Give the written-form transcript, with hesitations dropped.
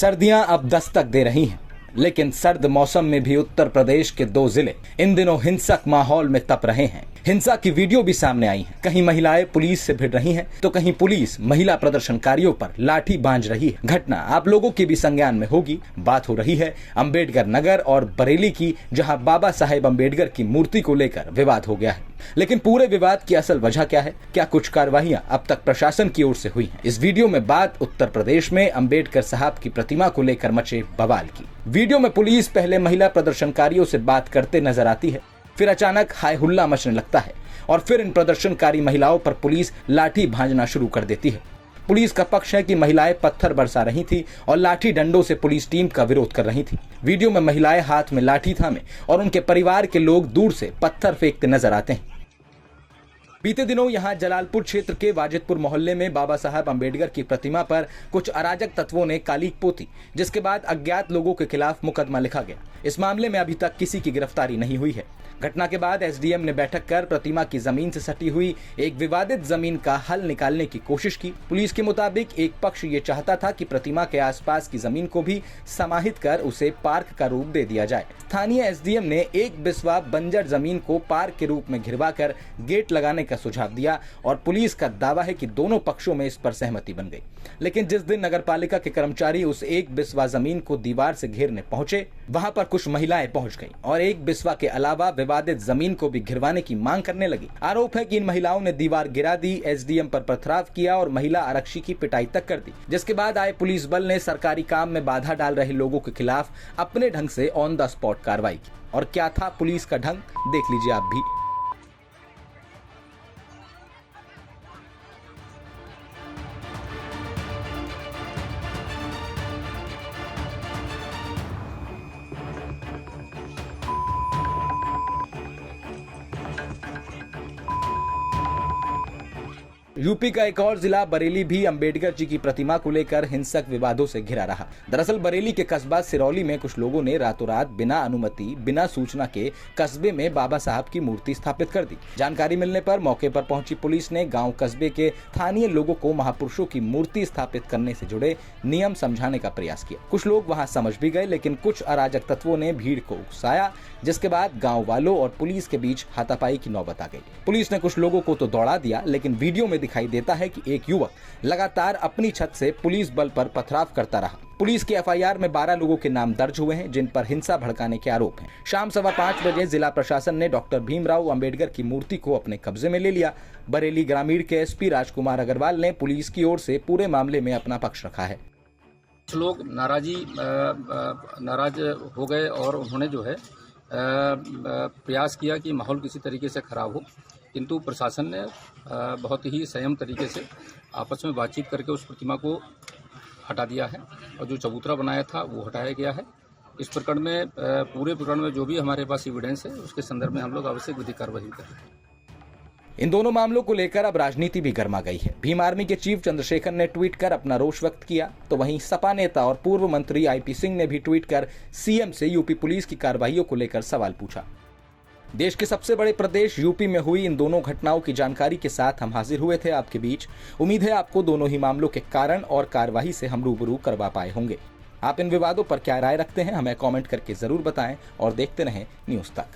सर्दियां अब दस्तक दे रही हैं, लेकिन सर्द मौसम में भी उत्तर प्रदेश के 2 जिले इन दिनों हिंसक माहौल में तप रहे हैं। हिंसा की वीडियो भी सामने आई है। कहीं महिलाएं पुलिस से भिड़ रही हैं, तो कहीं पुलिस महिला प्रदर्शनकारियों पर लाठी बांध रही है। घटना आप लोगों के भी संज्ञान में होगी। बात हो रही है अंबेडकर नगर और बरेली की, जहां बाबा साहेब अंबेडकर की मूर्ति को लेकर विवाद हो गया है। लेकिन पूरे विवाद की असल वजह क्या है? क्या कुछ कार्रवाइयां अब तक प्रशासन की ओर से हुई हैं? इस वीडियो में बात उत्तर प्रदेश में अंबेडकर साहब की प्रतिमा को लेकर मचे बवाल की। वीडियो में पुलिस पहले महिला प्रदर्शनकारियों से बात करते नजर आती है, फिर अचानक हाय हुल्ला मचने लगता है और फिर इन प्रदर्शनकारी महिलाओं पर पुलिस लाठी भांजना शुरू कर देती है। पुलिस का पक्ष है कि महिलाएं पत्थर बरसा रही थी और लाठी डंडों से पुलिस टीम का विरोध कर रही थी। वीडियो में महिलाएं हाथ में लाठी थामे और उनके परिवार के लोग दूर से पत्थर फेंकते नजर आते हैं। बीते दिनों यहां जलालपुर क्षेत्र के वाजिदपुर मोहल्ले में बाबा साहब अंबेडकर की प्रतिमा पर कुछ अराजक तत्वों ने कालीक पोती, जिसके बाद अज्ञात लोगों के खिलाफ मुकदमा लिखा गया। इस मामले में अभी तक किसी की गिरफ्तारी नहीं हुई है। घटना के बाद एसडीएम ने बैठक कर प्रतिमा की जमीन से सटी हुई एक विवादित जमीन का हल निकालने की कोशिश की। पुलिस के मुताबिक एक पक्ष ये चाहता था कि प्रतिमा के आसपास की जमीन को भी समाहित कर उसे पार्क का रूप दे दिया जाए। स्थानीय एसडीएम ने एक बिस्वा बंजर जमीन को पार्क के रूप में घिरवाकर गेट लगाने का सुझाव दिया और पुलिस का दावा है कि दोनों पक्षों में इस पर सहमति बन गई। लेकिन जिस दिन नगरपालिका के कर्मचारी उस एक बिस्वा जमीन को दीवार से घेरने पहुंचे, वहां पर कुछ महिलाएं पहुंच गईं और एक बिस्वा के अलावा विवादित जमीन को भी घिरवाने की मांग करने लगी। आरोप है कि इन महिलाओं ने दीवार गिरा दी, एसडीएम पर पथराव किया और महिला आरक्षी की पिटाई तक कर दी। जिसके बाद आए पुलिस बल ने सरकारी काम में बाधा डाल रहे लोगों के खिलाफ अपने ढंग से ऑन द स्पॉट कार्रवाई की। और क्या था पुलिस का ढंग, देख लीजिए आप भी। यूपी का एक और जिला बरेली भी अंबेडकर जी की प्रतिमा को लेकर हिंसक विवादों से घिरा रहा। दरअसल बरेली के कस्बा सिरौली में कुछ लोगों ने रातों रात बिना अनुमति, बिना सूचना के कस्बे में बाबा साहब की मूर्ति स्थापित कर दी। जानकारी मिलने पर मौके पर पहुंची पुलिस ने गांव कस्बे के स्थानीय लोगों को महापुरुषों की मूर्ति स्थापित करने से जुड़े नियम समझाने का प्रयास किया। कुछ लोग वहां समझ भी गए, लेकिन कुछ अराजक तत्वों ने भीड़ को उकसाया, जिसके बाद गाँव वालों और पुलिस के बीच हाथापाई की नौबत आ गई। पुलिस ने कुछ लोगों को तो दौड़ा दिया, लेकिन वीडियो में दिखाई देता है कि एक युवक लगातार अपनी छत से पुलिस बल पर पथराव करता रहा। पुलिस की एफआईआर में 12 लोगों के नाम दर्ज हुए हैं, जिन पर हिंसा भड़काने के आरोप हैं। शाम 5:15 बजे जिला प्रशासन ने डॉक्टर भीमराव अंबेडकर की मूर्ति को अपने कब्जे में ले लिया। बरेली ग्रामीण के एसपी राजकुमार अग्रवाल ने पुलिस की ओर से पूरे मामले में अपना पक्ष रखा है। कुछ लोग नाराज हो गए और उन्होंने जो है प्रयास किया कि माहौल किसी तरीके से खराब हो, किंतु प्रशासन ने बहुत ही संयम तरीके से आपस में बातचीत करके उस प्रतिमा को हटा दिया है और जो चबूतरा बनाया था वो हटाया गया है। इस प्रकरण में पूरे प्रकरण में जो भी हमारे पास एविडेंस है उसके संदर्भ में हम लोग आवश्यक विधिक कार्रवाई कर रहे हैं। इन दोनों मामलों को लेकर अब राजनीति भी गर्मा गई है। भीम आर्मी के चीफ चंद्रशेखर ने ट्वीट कर अपना रोष व्यक्त किया, तो वहीं सपा नेता और पूर्व मंत्री आईपी सिंह ने भी ट्वीट कर सीएम से यूपी पुलिस की कार्रवाइयों को लेकर सवाल पूछा। देश के सबसे बड़े प्रदेश यूपी में हुई इन दोनों घटनाओं की जानकारी के साथ हम हाजिर हुए थे आपके बीच। उम्मीद है आपको दोनों ही मामलों के कारण और कार्यवाही से हम रूबरू करवा पाए होंगे। आप इन विवादों पर क्या राय रखते हैं, हमें कमेंट करके जरूर बताएं और देखते रहें न्यूज़ तक।